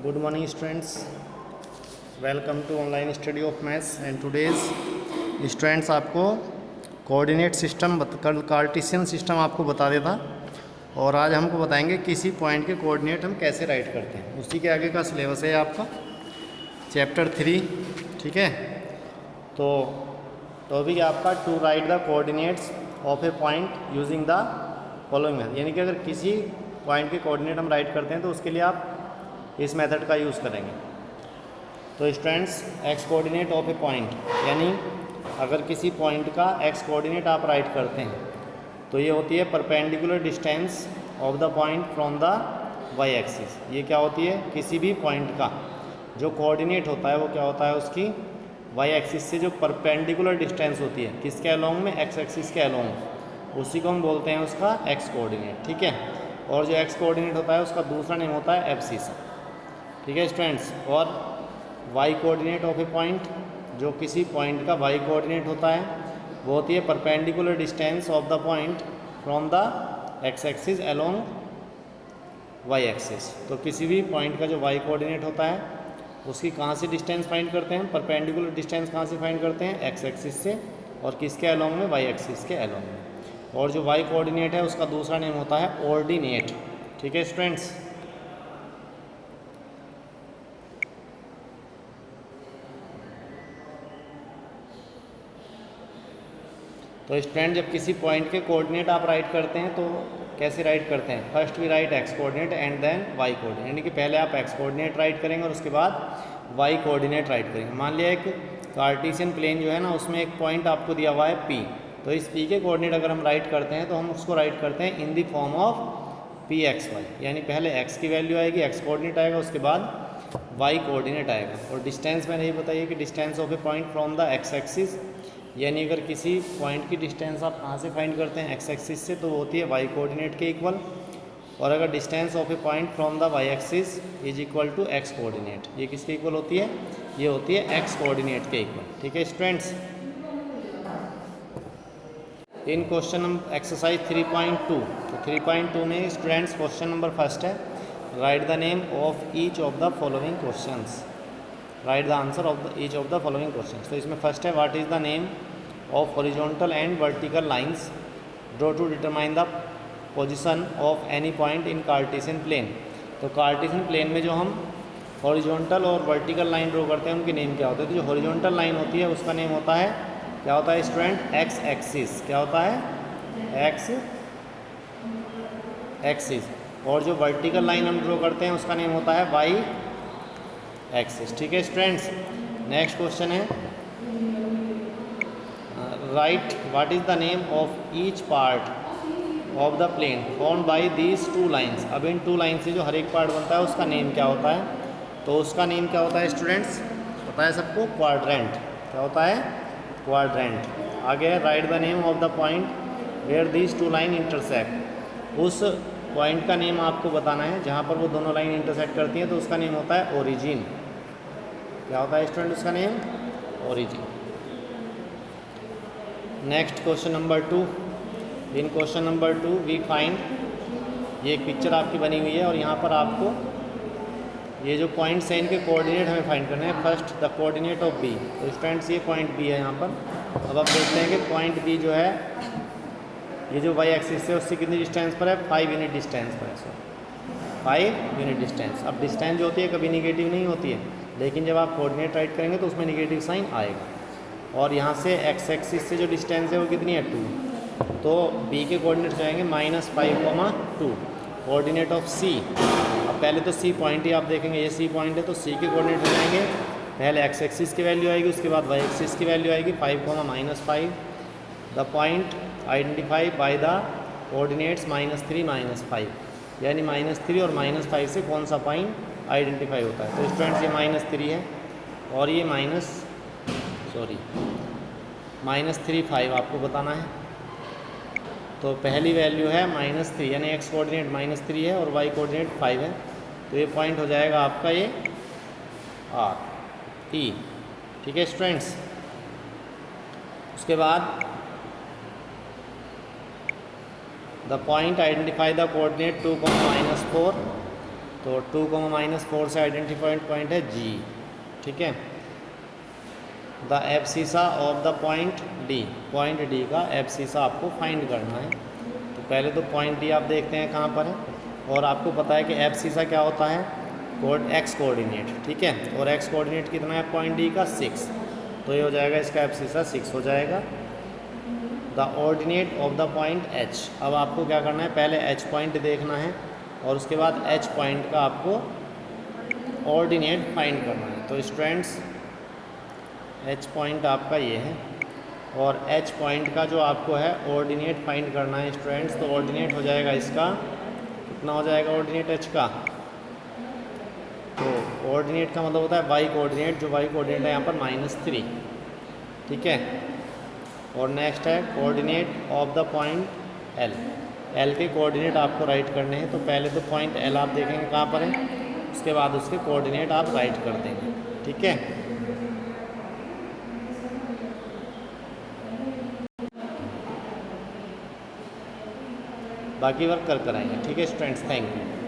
Good morning students, welcome to online study of maths and today's students आपको coordinate system कल Cartesian system आपको बता देता और आज हमको बताएंगे किसी पॉइंट के कोऑर्डिनेट हम कैसे राइट करते हैं। उसी के आगे का सिलेबस है आपका चैप्टर 3, ठीक है। तो टॉपिक आपका to write the coordinates of a point using the following method, यानी कि अगर किसी पॉइंट के कोऑर्डिनेट हम राइट करते हैं तो उसके लिए आप इस मेथड का यूज़ करेंगे। तो students x coordinate of a point, यानी अगर किसी पॉइंट का एक्स कोऑर्डिनेट आप राइट करते हैं तो ये होती है perpendicular distance of the point from the y axis. ये क्या होती है, किसी भी पॉइंट का जो कोऑर्डिनेट होता है वो क्या होता है, उसकी वाई एक्सिस से जो परपेंडिकुलर डिस्टेंस होती है, किसके अलोंग में, एक्स एक्सिस के अलोंग, उसी को हम बोलते हैं उसका एक्स कोऑर्डिनेट, ठीक है। और जो एक्स कोऑर्डिनेट होता है उसका दूसरा नेम होता है एब्सिस, ठीक है स्टूडेंट्स। और y coordinate of a point, जो किसी पॉइंट का वाई कोऑर्डिनेट होता है वो होती है perpendicular distance of the point from the x axis along y axis. तो किसी भी पॉइंट का जो वाई कोऑर्डिनेट होता है उसकी कहाँ से डिस्टेंस फाइंड करते हैं, परपेंडिकुलर डिस्टेंस कहाँ से फाइंड करते हैं, एक्स एक्सिस से, और किसके अलोंग में, वाई एक्सिस के अलोंग में। और जो वाई कोऑर्डिनेट है उसका दूसरा नेम होता है ऑर्डिनेट, ठीक है स्टूडेंट्स। तो स्टूडेंट जब किसी पॉइंट के कोऑर्डिनेट आप राइट करते हैं तो कैसे राइट करते हैं, first we write x coordinate and then y coordinate, यानी कि पहले आप एक्स कोऑर्डिनेट राइट करेंगे और उसके बाद वाई कोऑर्डिनेट राइट करेंगे। मान लिया एक कार्टेशियन प्लेन जो है ना, उसमें एक पॉइंट आपको दिया हुआ है पी, तो इस पी के कोऑर्डिनेट अगर हम राइट करते हैं तो हम उसको राइट करते हैं in the form of p x y, यानी पहले एक्स की वैल्यू आएगी, एक्स कोऑर्डिनेट आएगा, उसके बाद वाई कोऑर्डिनेट आएगा। और डिस्टेंस मैंने ये बताइए कि distance of a point from the x axis, यानी अगर किसी पॉइंट की डिस्टेंस आप कहाँ से फाइंड करते हैं, एक्स एक्सिस से, तो वो होती है वाई कोऑर्डिनेट के इक्वल। और अगर distance of a point from the y axis is equal to x coordinate, ये किसके इक्वल होती है, ये होती है एक्स कोऑर्डिनेट के इक्वल, ठीक है स्टूडेंट्स। इन क्वेश्चन एक्सरसाइज 3.2, तो 3.2 में स्टूडेंट्स क्वेश्चन नंबर फर्स्ट है, write the name of each of the following questions, write the answer of each of the following questions. तो इसमें फर्स्ट है, what is the name of horizontal and vertical lines draw to determine the position of any point in Cartesian plane. तो Cartesian plane में जो हम horizontal और vertical line draw करते हैं उनके नेम क्या होते हैं। तो जो हॉरिजॉन्टल लाइन होती है उसका नेम होता है, क्या होता है स्टूडेंट, एक्स एक्सिस, क्या होता है, एक्स एक्सिस। और जो वर्टिकल लाइन हम ड्रॉ करते हैं उसका नेम होता है वाई एक्सिस, ठीक है स्टूडेंट्स। नेक्स्ट क्वेश्चन है, write what is the name of each part of the plane formed by these two lines. अब इन टू लाइन से जो हर एक पार्ट बनता है उसका नेम क्या होता है, तो उसका नेम क्या होता है स्टूडेंट्स, पता है सबको, क्वाड्रेंट, क्या होता है, क्वाड्रेंट। आगे है, write the name of the point where these two line intersect. उस पॉइंट का नेम आपको बताना है जहाँ पर वो दोनों लाइन इंटरसेक्ट करती हैं, तो उसका नेम होता है ओरिजिन, क्या होता है स्टूडेंट उसका name, origin. Next question number 2, in question number 2 we find, ये एक पिक्चर आपकी बनी हुई है और यहाँ पर आपको ये जो पॉइंट्स हैं इनके कोऑर्डिनेट हमें फाइंड करने हैं। First the coordinate of B, तो स्टूडेंट्स ये पॉइंट बी है यहाँ पर। अब आप देखते हैं कि पॉइंट बी जो है ये जो वाई एक्सिस से उससे कितनी डिस्टेंस पर है, 5 यूनिट डिस्टेंस पर है, 5 यूनिट डिस्टेंस। अब डिस्टेंस जो होती है कभी निगेटिव नहीं होती है, लेकिन जब आप कोऑर्डिनेट राइट करेंगे तो उसमें निगेटिव साइन आएगा। और यहाँ से एक्स एक्सिस से जो डिस्टेंस है वो कितनी है, 2, तो बी के कोऑर्डिनेट जाएंगे -5,2, कोऑर्डिनेट ऑफ सी। अब पहले तो सी पॉइंट ही आप देखेंगे, ये सी पॉइंट है, तो सी के कोऑर्डिनेट हो जाएंगे, पहले एक्स एक्सिस की वैल्यू आएगी, उसके बाद वाई एक्सिस की वैल्यू आएगी, 5, the point identify by the coordinates -3, -5, यानी -3 और -5 से कौन सा पॉइंट आइडेंटिफाई होता है। तो स्टूडेंट्स ये -3 है और ये -3, आपको बताना है। तो पहली वैल्यू है -3, यानी एक्स कोऑर्डिनेट -3 है और वाई कोऑर्डिनेट 5 है, तो ये पॉइंट हो जाएगा आपका ये आर ई, ठीक है स्टूडेंट्स। उसके बाद the point identify the coordinate 2, -4, तो 2, -4 से आइडेंटिफाइड पॉइंट है G, ठीक है। The abscissa of the point D, point D का एब्सिसा आपको फाइंड करना है। तो पहले तो पॉइंट D आप देखते हैं कहाँ पर है, और आपको पता है कि एब्सिसा क्या होता है, एक्स कोऑर्डिनेट, ठीक है। और एक्स कोऑर्डिनेट कितना है पॉइंट D का 6, तो ये हो जाएगा इसका एब्सिसा 6 हो जाएगा। The ordinate of the point H, अब आपको क्या करना है, पहले H पॉइंट देखना है और उसके बाद H पॉइंट का आपको ऑर्डिनेट फाइंड करना है। तो स्टूडेंट्स H पॉइंट आपका ये है, और H पॉइंट का जो आपको है ऑर्डिनेट फाइंड करना है स्टूडेंट्स। तो ऑर्डिनेट हो जाएगा इसका, कितना हो जाएगा ऑर्डिनेट H का, तो ऑर्डिनेट का मतलब होता है वाई कोऑर्डिनेट, जो वाई कोऑर्डिनेट है यहाँ पर -3, ठीक है। और नेक्स्ट है coordinate of the point L, L के कोऑर्डिनेट आपको राइट करने हैं। तो पहले तो पॉइंट L आप देखेंगे कहाँ पर है, उसके बाद उसके कोऑर्डिनेट आप राइट कर देंगे, ठीक है। बाकी वर्क कर कराएंगे, ठीक है स्टूडेंट्स, थैंक यू।